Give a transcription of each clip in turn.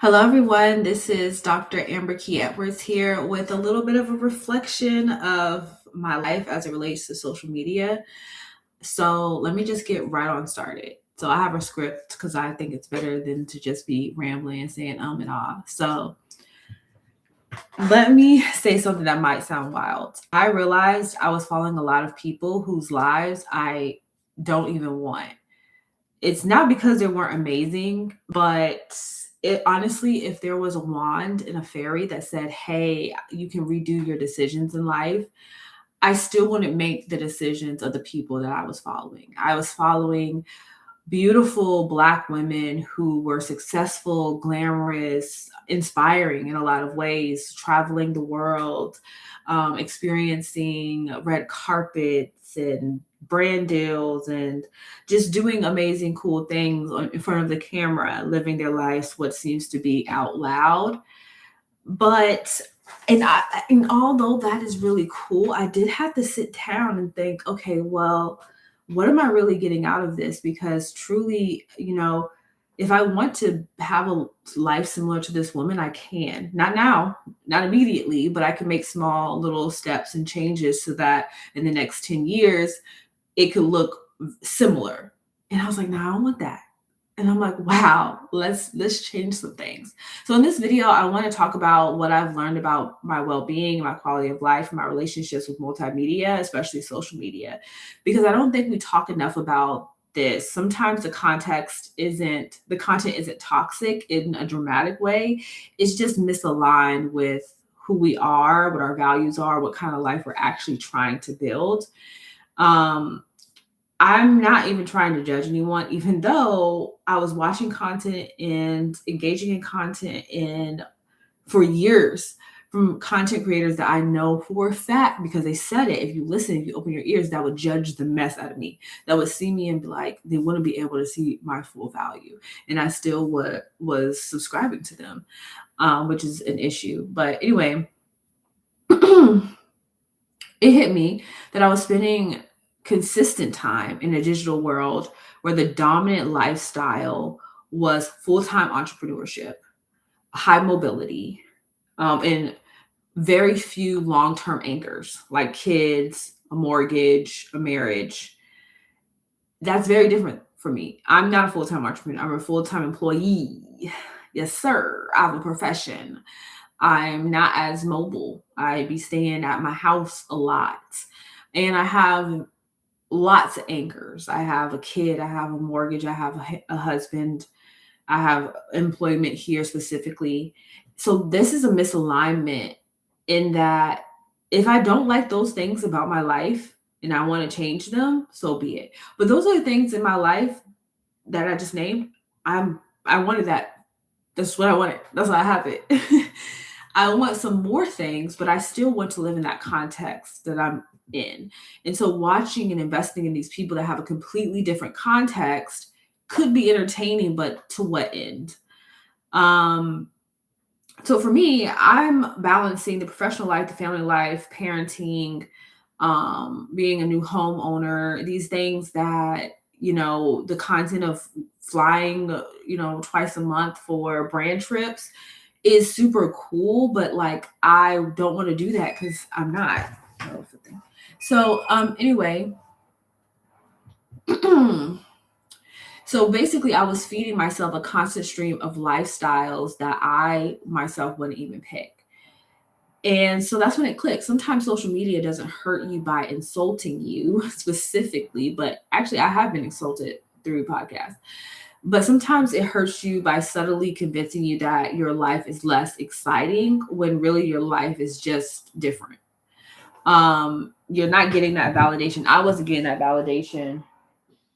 Hello, everyone. This is Dr. Amber Key Edwards here with a little bit of a reflection of my life as it relates to social media. So, let me just get right on started. So, I have a script because I think it's better than to just be rambling and saying and ah. So, let me say something that might sound wild. I realized I was following a lot of people whose lives I don't even want. It's not because they weren't amazing, but it honestly, if there was a wand and a fairy that said, "Hey, you can redo your decisions in life," I still wouldn't make the decisions of the people that I was following. I was following beautiful Black women who were successful, glamorous, inspiring in a lot of ways, traveling the world, experiencing red carpets and brand deals and just doing amazing, cool things in front of the camera, living their lives what seems to be out loud. But and although that is really cool, I did have to sit down and think, okay, well, what am I really getting out of this? Because truly, if I want to have a life similar to this woman, I can. Not now, not immediately, but I can make small little steps and changes so that in the next 10 years, it could look similar. And I was like, no, I don't want that. And I'm like, wow, let's change some things. So in this video, I want to talk about what I've learned about my well-being, my quality of life, my relationships with multimedia, especially social media, because I don't think we talk enough about this. Sometimes the content isn't toxic in a dramatic way. It's just misaligned with who we are, what our values are, what kind of life we're actually trying to build. Um, I'm not even trying to judge anyone, even though I was watching content and engaging in content and for years from content creators that I know for a fact because they said it. If you listen, if you open your ears, that would judge the mess out of me. That would see me and be like, they wouldn't be able to see my full value. And I still was subscribing to them, which is an issue. But anyway, it hit me that I was spending consistent time in a digital world where the dominant lifestyle was full-time entrepreneurship, high mobility, and very few long-term anchors like kids, a mortgage, a marriage. That's very different for me. I'm not a full-time entrepreneur. I'm a full-time employee. Yes, sir. I have a profession. I'm not as mobile. I be staying at my house a lot. And I have lots of anchors. I have a kid, I have a mortgage, I have a husband, I have employment here specifically. So this is a misalignment in that if I don't like those things about my life and I want to change them, so be it. But those are the things in my life that I just named. I wanted that. That's what I wanted. That's why I have it. I want some more things, but I still want to live in that context that I'm in. And so watching and investing in these people that have a completely different context could be entertaining, but to what end? Um, so for me, I'm balancing the professional life, the family life, parenting, being a new homeowner, these things that, the content of flying, twice a month for brand trips is super cool, but like I don't want to do that because I'm not. So anyway, so basically I was feeding myself a constant stream of lifestyles that I myself wouldn't even pick. And so that's when it clicks. Sometimes social media doesn't hurt you by insulting you specifically, but actually I have been insulted through podcasts. But sometimes it hurts you by subtly convincing you that your life is less exciting when really your life is just different. You're not getting that validation. I wasn't getting that validation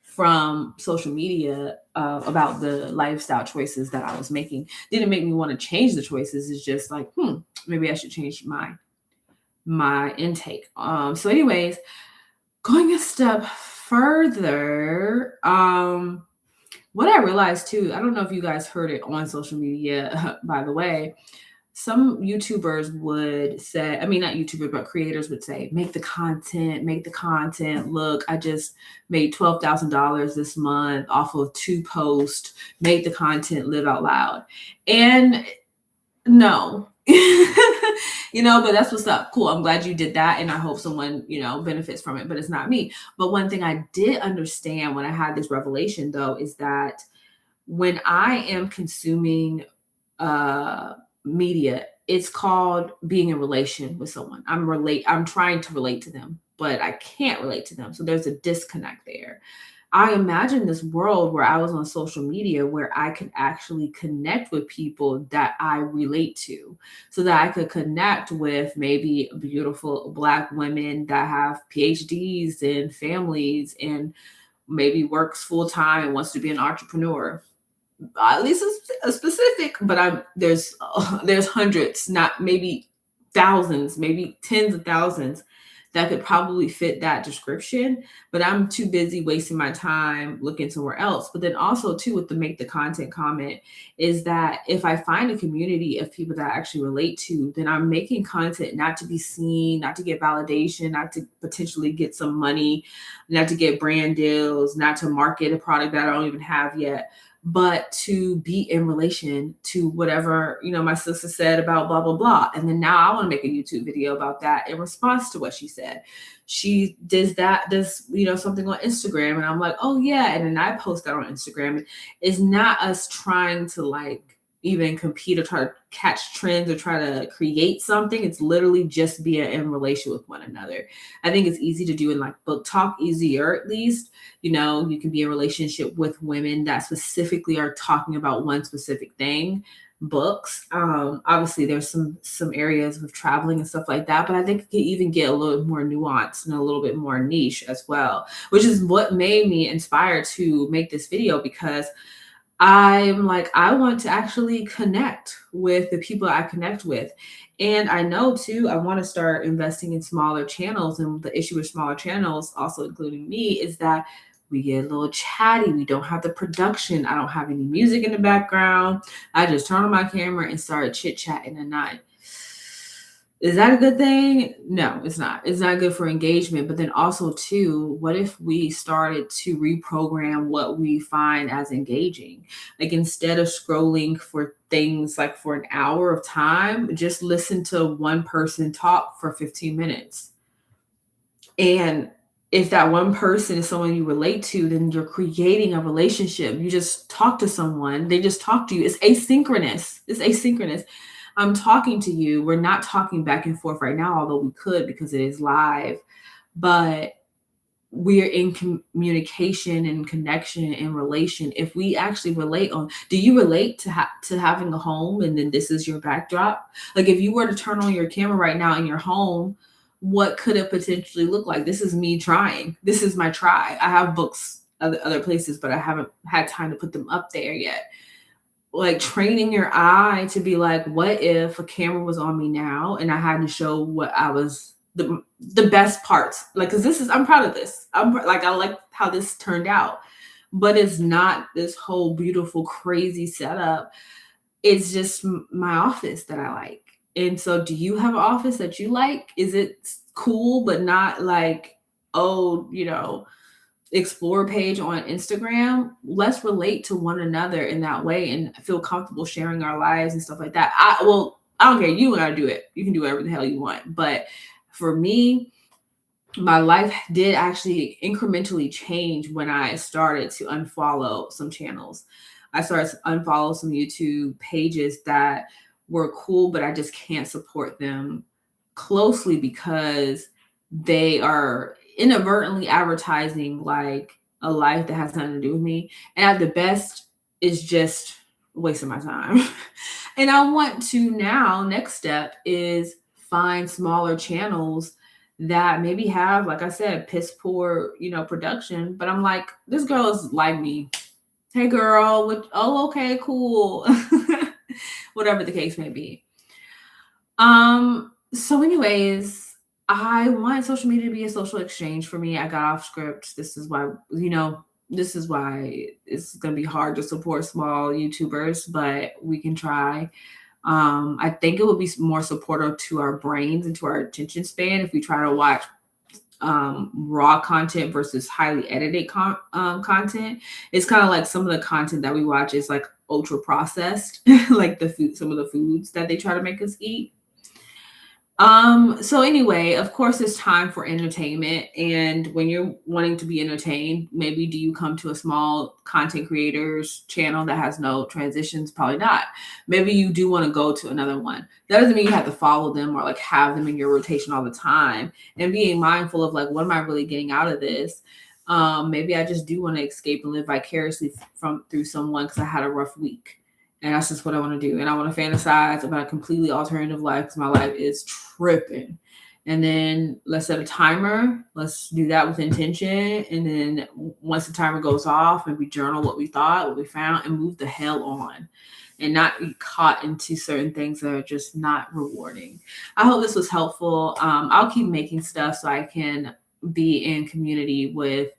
from social media about the lifestyle choices that I was making. Didn't make me want to change the choices. It's just like, maybe I should change my intake. So anyways, going a step further, what I realized too, I don't know if you guys heard it on social media, by the way, some YouTubers would say, I mean, not YouTubers, but creators would say, make the content. Look, I just made $12,000 this month off of 2 posts, make the content, live out loud. And no. But that's what's up. Cool. I'm glad you did that. And I hope someone, benefits from it, but it's not me. But one thing I did understand when I had this revelation, though, is that when I am consuming uh media, it's called being in relation with someone. I'm trying to relate to them, but I can't relate to them. So there's a disconnect there. I imagine this world where I was on social media where I could actually connect with people that I relate to, so that I could connect with maybe beautiful Black women that have PhDs and families and maybe works full time and wants to be an entrepreneur. At least a specific, but there's hundreds, not maybe thousands, maybe tens of thousands that could probably fit that description, but I'm too busy wasting my time looking somewhere else. But then also too, with the make the content comment, is that if I find a community of people that I actually relate to, then I'm making content not to be seen, not to get validation, not to potentially get some money, not to get brand deals, not to market a product that I don't even have yet, but to be in relation to whatever, my sister said about blah, blah, blah. And then now I want to make a YouTube video about that in response to what she said. She does something on Instagram. And I'm like, oh yeah. And then I post that on Instagram. It's not us trying to like even compete or try to catch trends or try to create something. It's literally just being in relation with one another. I think it's easy to do in like book talk, easier at least. You can be in a relationship with women that specifically are talking about one specific thing. Books. Obviously there's some areas with traveling and stuff like that, but I think it can even get a little more nuanced and a little bit more niche as well, which is what made me inspired to make this video, because I'm like, I want to actually connect with the people I connect with. And I know too, I want to start investing in smaller channels. And the issue with smaller channels, also including me, is that we get a little chatty. We don't have the production. I don't have any music in the background. I just turn on my camera and start chit chatting at night. Is that a good thing? No, it's not. It's not good for engagement. But then also too, what if we started to reprogram what we find as engaging? Like instead of scrolling for things like for an hour of time, just listen to one person talk for 15 minutes. And if that one person is someone you relate to, then you're creating a relationship. You just talk to someone, they just talk to you. It's asynchronous. I'm talking to you. We're not talking back and forth right now, although we could because it is live, but we're in communication and connection and relation. If we actually relate on, do you relate to having a home and then this is your backdrop? Like if you were to turn on your camera right now in your home, what could it potentially look like? This is me trying. This is my try. I have books other places, but I haven't had time to put them up there yet. Like training your eye to be like, what if a camera was on me now and I had to show what I was the best parts? Like, cause I'm proud of this. I like how this turned out, but it's not this whole beautiful, crazy setup. It's just my office that I like. And so do you have an office that you like? Is it cool, but not like, explore page on Instagram? Let's relate to one another in that way and feel comfortable sharing our lives and stuff like that. I don't care. You gotta do it. You can do whatever the hell you want. But for me, my life did actually incrementally change when I started to unfollow some channels. I started to unfollow some YouTube pages that were cool, but I just can't support them closely because they are inadvertently advertising like a life that has nothing to do with me. And at the best, it's just wasting my time. And I want to now, next step is find smaller channels that maybe have, like I said, piss poor, production. But I'm like, this girl is like me. Hey girl, okay, cool. Whatever the case may be. So anyways, I want social media to be a social exchange for me. I got off script. This is why it's going to be hard to support small YouTubers, but we can try. I think it would be more supportive to our brains and to our attention span if we try to watch raw content versus highly edited content. It's kind of like some of the content that we watch is like ultra processed, like the food, some of the foods that they try to make us eat. So anyway, of course, it's time for entertainment. And when you're wanting to be entertained, maybe do you come to a small content creators channel that has no transitions? Probably not. Maybe you do want to go to another one. That doesn't mean you have to follow them or like have them in your rotation all the time. And being mindful of like, what am I really getting out of this? Maybe I just do want to escape and live vicariously from through someone because I had a rough week. And that's just what I want to do. And I want to fantasize about a completely alternative life because my life is tripping. And then let's set a timer. Let's do that with intention. And then once the timer goes off, maybe journal what we thought, what we found, and move the hell on and not be caught into certain things that are just not rewarding. I hope this was helpful. I'll keep making stuff so I can be in community with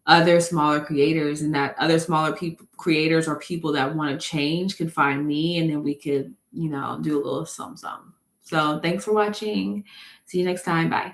other smaller creators, and that other smaller people creators or people that want to change could find me, and then we could, do a little something. So thanks for watching. See you next time. Bye.